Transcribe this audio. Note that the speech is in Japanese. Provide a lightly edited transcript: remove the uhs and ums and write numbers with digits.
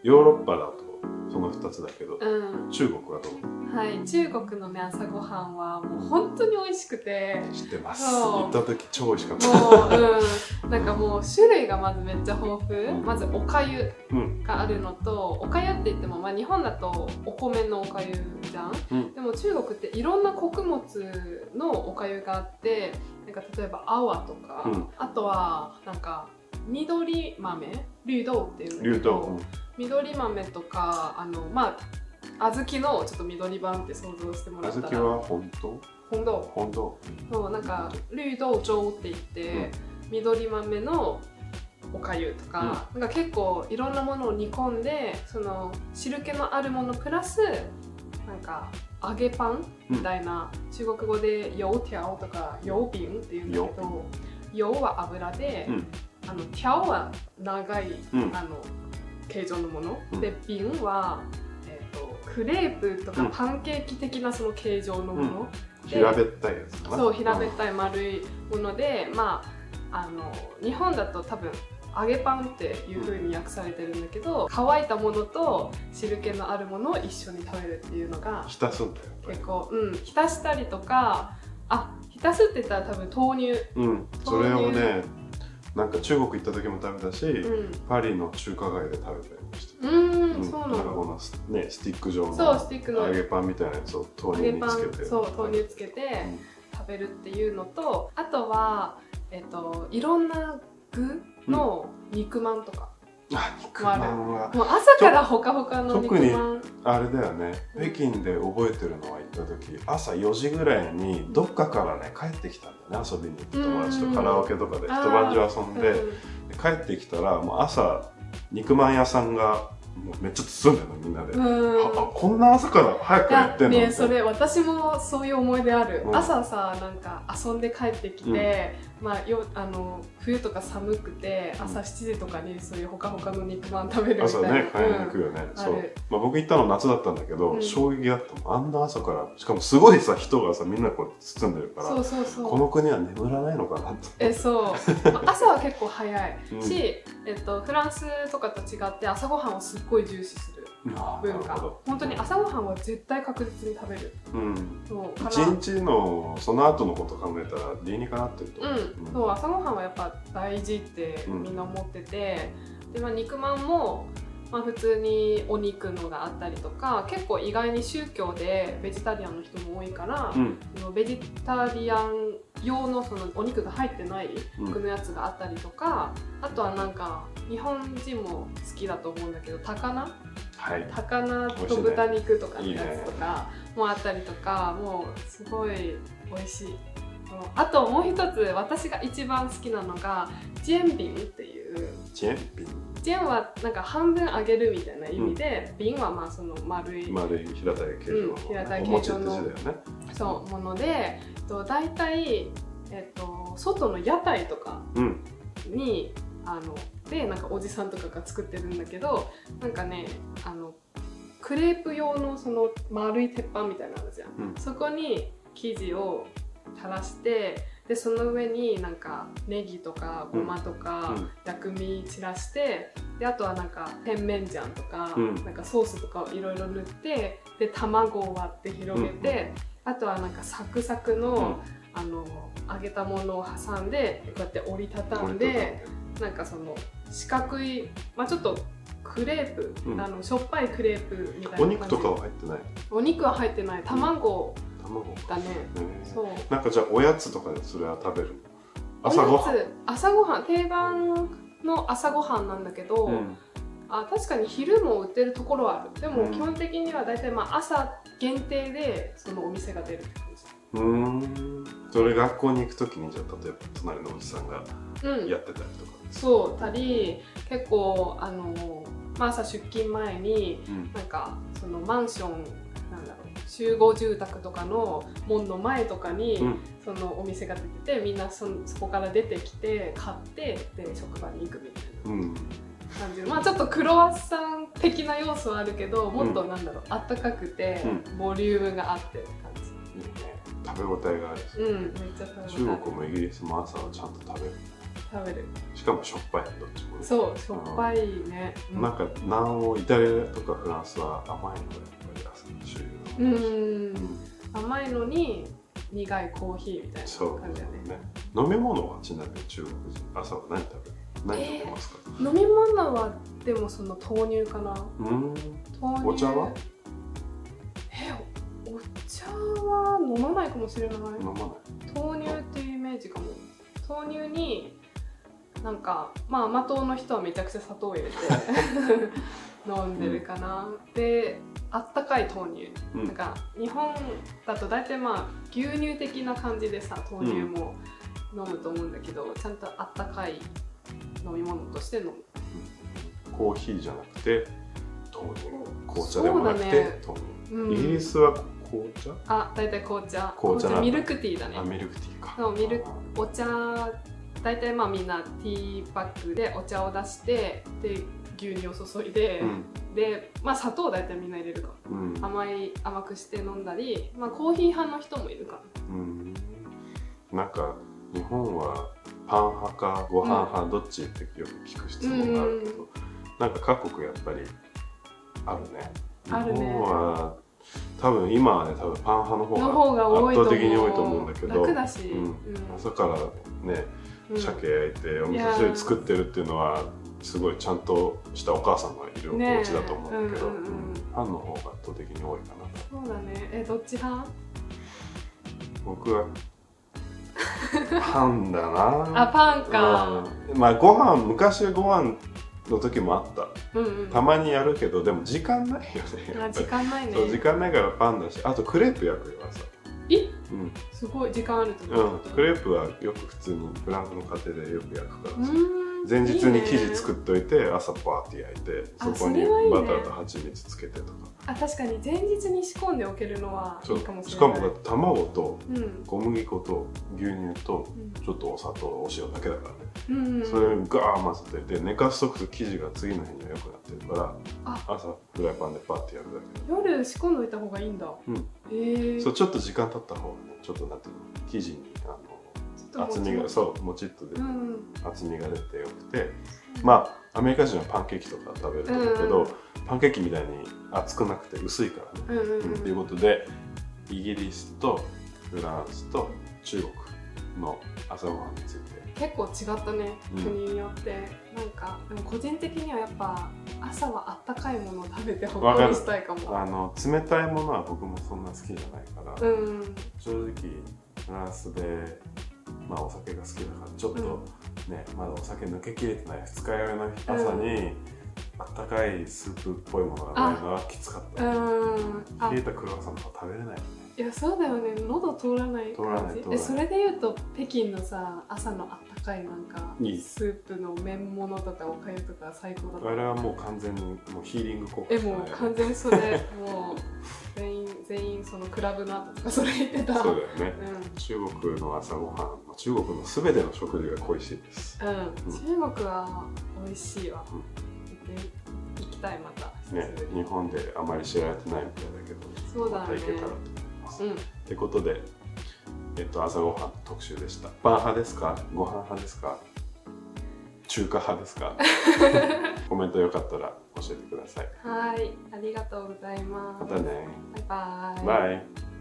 ヨーロッパだとその2つだけど、うん、中国はどう？はい、中国のね朝ごはんはもう本当に美味しくて、知ってます。そう行った時超美味しかった。もう、なんかもう種類がまずめっちゃ豊富、まずおかゆがあるのと、おかゆって言っても、まあ、日本だとお米のおかゆじゃん、でも中国っていろんな穀物のおかゆがあって、なんか例えばアワとか、あとはなんか緑豆绿豆っていうんだけど、緑豆とかまあ小豆のちょっと緑版って想像してもらったら、小豆は本当そう、なんか绿豆粥って言って、緑豆のおかゆとか、なんか結構いろんなものを煮込んで、その汁気のあるものプラスなんか揚げパンみたいな、中国語で油条とか油餅っていうんだけど、油は油で、条は長い、形状のもの、で餅はクレープとかパンケーキ的なその形状のもの、平べったいやつかな。そう、平べったい丸いもので、まあ日本だと多分揚げパンっていう風に訳されてるんだけど、乾いたものと汁気のあるものを一緒に食べるっていうのが浸すんだよ結構、浸したりとか、浸すって言ったら多分豆乳、それをね、なんか中国行った時も食べたし、パリの中華街で食べたりもして、そうなの。なんかこのね、スティック状の揚げパンみたいなやつを豆乳につけて、豆乳つけて食べるっていうのと、あとはいろんな具の肉まんとか。肉まんはもう朝からほかほかの肉まん。特にあれだよね、北京で覚えてるのは行った時、朝4時ぐらいにどっかからね帰ってきたんだよね、遊びに行く友達とカラオケとかで一晩中遊んで、帰ってきたらもう朝肉まん屋さんがもうめっちゃ包んでるの、みんなで。こんな朝から早くやってんの？ね、それ私もそういう思い出ある。朝さ、なんか遊んで帰ってきて、まあ冬とか寒くて朝7時とかにそういうほかほかの肉まん食べるみたいな。朝ね、買いに行くよね。そう。まあ僕行ったの夏だったんだけど、衝撃だったもん。あんな朝から、しかもすごいさ、人がさ、みんなこう包んでるから、この国は眠らないのかなって。そう。朝は結構早いし、フランスとかと違って朝ごはんをすっごい重視する文化。本当に朝ごはんは絶対確実に食べる。一日のその後のこと考えたら理にかなってると思う。そう、朝ごはんはやっぱ大事ってみんな思ってて、で、まあ、肉まんも、まあ、普通にお肉のがあったりとか、結構意外に宗教でベジタリアンの人も多いから、ベジタリアン用のそのお肉が入ってない具のやつがあったりとか、あとはなんか日本人も好きだと思うんだけど、高菜と豚肉とかのやつとかもあったりとか、もうすごい美味しい。あともう一つ私が一番好きなのがジェンビンっていう。ジェンはなんか半分揚げるみたいな意味で、ビンはまあその丸い平たい形状のそうもので、だいたい外の屋台とかにでなんかおじさんとかが作ってるんだけど、なんかねクレープ用のその丸い鉄板みたいなのあるじゃん、そこに生地を垂らして、でその上になんかネギとかごまとか薬味散らして、であとはなんか甜麺醤とか、なんかソースとかをいろいろ塗って、で卵を割って広げて、あとはなんかサクサクの、揚げたものを挟んでこうやって折りたたんで、なんかその四角い、まあ、ちょっとクレープ、しょっぱいクレープみたいな感じ。お肉とかは入ってない？お肉は入ってない。卵だね。そう。なんかじゃあおやつとかでそれは食べる？朝ごはん定番の朝ごはんなんだけど、確かに昼も売ってるところはある。でも基本的にはだいたいまあ朝限定でそのお店が出るって感じ。それ学校に行くときにじゃあ例えば隣のおじさんがやってたりとか。そうたり、結構まあ、朝出勤前に、なんかそのマンションなんだろう、集合住宅とかの門の前とかに、そのお店が出てて、みんなそこから出てきて買ってで職場に行くみたいな感じで、まあちょっとクロワッサン的な要素はあるけど、もっとなんだろう、あったかくて、ボリュームがあってって感じ。食べ応えがあるし、めっちゃ食べ応えある。中国もイギリスも朝はちゃんと食べる。食べる。しかもしょっぱい、どっちもね。そう、しょっぱいね。なんか南欧、イタリアとかフランスは甘いのがやっぱり主流。甘いのに苦いコーヒーみたいな感じだね。飲み物はちなみに中国人、朝は何食べる？何飲みますか？飲み物はでもその豆乳かな。お茶は？お茶は飲まないかもしれない。飲まない。豆乳っていうイメージかも。豆乳になんか甘党の人はめちゃくちゃ砂糖を入れて飲んでるかな。で、あったかい豆乳。なんか日本だと大体牛乳的な感じでさ、豆乳も飲むと思うんだけど、ちゃんとあったかい飲み物として飲む。コーヒーじゃなくて豆乳、紅茶でもなくて豆乳。イギリスは紅茶？大体紅茶。紅茶ミルクティーだね。ミルクティーか。お茶、大体みんなティーバッグでお茶を出して、で牛乳を注いで、で砂糖大体みんな入れるかも。甘くして飲んだり、コーヒー派の人もいるかな。なんか日本はパン派かご飯派どっちってよく聞く質問があるけど、なんか各国やっぱりあるね。日本は多分今はね、多分パン派の方が圧倒的に多いと思うんだけど、楽だし、朝からね鮭焼いてお味噌汁作ってるっていうのはすごいちゃんとしたお母さんがいるお家だと思うんだけど、パンの方が圧倒的に多いかな。そうだね。どっち派？僕はパンだな。パンか。ご飯、昔はご飯の時もあった。たまにやるけど、でも時間ないよね。時間ないね。そう、時間ないからパンだし、あとクレープ焼くよ朝。すごい時間あると思う。クレープはよく普通にフランスの家庭でよく焼くからさ。前日に生地作っといて朝バーって焼いて、そこにバターと蜂蜜つけてとか。確かに前日に仕込んでおけるのはいいかもしれない。しかもだって卵と小麦粉と牛乳とちょっとお砂糖、お塩だけだからね。それをガー混ぜて、で寝かしとくと生地が次の日には良くなってるから、朝フライパンでパッてやるだけ。夜仕込んどいた方がいいんだ。そう、ちょっと時間経った方がね、ちょっとなんていうの、生地に厚みが、そうもちっとで厚みが出てよくて、アメリカ人はパンケーキとか食べると思うけど、パンケーキみたいに厚くなくて薄いからね。ということで、イギリスとフランスと中国の朝ごはんについて結構違ったね、国によって。なんかでも個人的にはやっぱ朝はあったかいものを食べてほっこりしたいかも。冷たいものは僕もそんな好きじゃないから、正直フランスでお酒が好きだからちょっとね、まだお酒抜けきれてない二日酔いの朝にあったかいスープっぽいものがないのはきつかった。冷えたクロワッサンとか食べれないよね。いや、そうだよね。喉通らない感じ。それでいうと北京のさ、朝のあったかいなんかスープの麺物とかおかゆとか最高だった。あれはもう完全にもうヒーリング効果。もう完全にそれもう全員そのクラブの後とかそれ言ってた。そうだよね。中国の朝ごはん、中国のすべての食事が恋しいです。中国は美味しいわ。行きたいまた。日本であまり知られてないみたいだけど、また行けたらと思います。ってことで、朝ごはん特集でした。パン派ですか？ご飯派ですか？中華派ですか？コメントよかったら教えてください。はい、ありがとうございます。またね。バイバイ。バイ。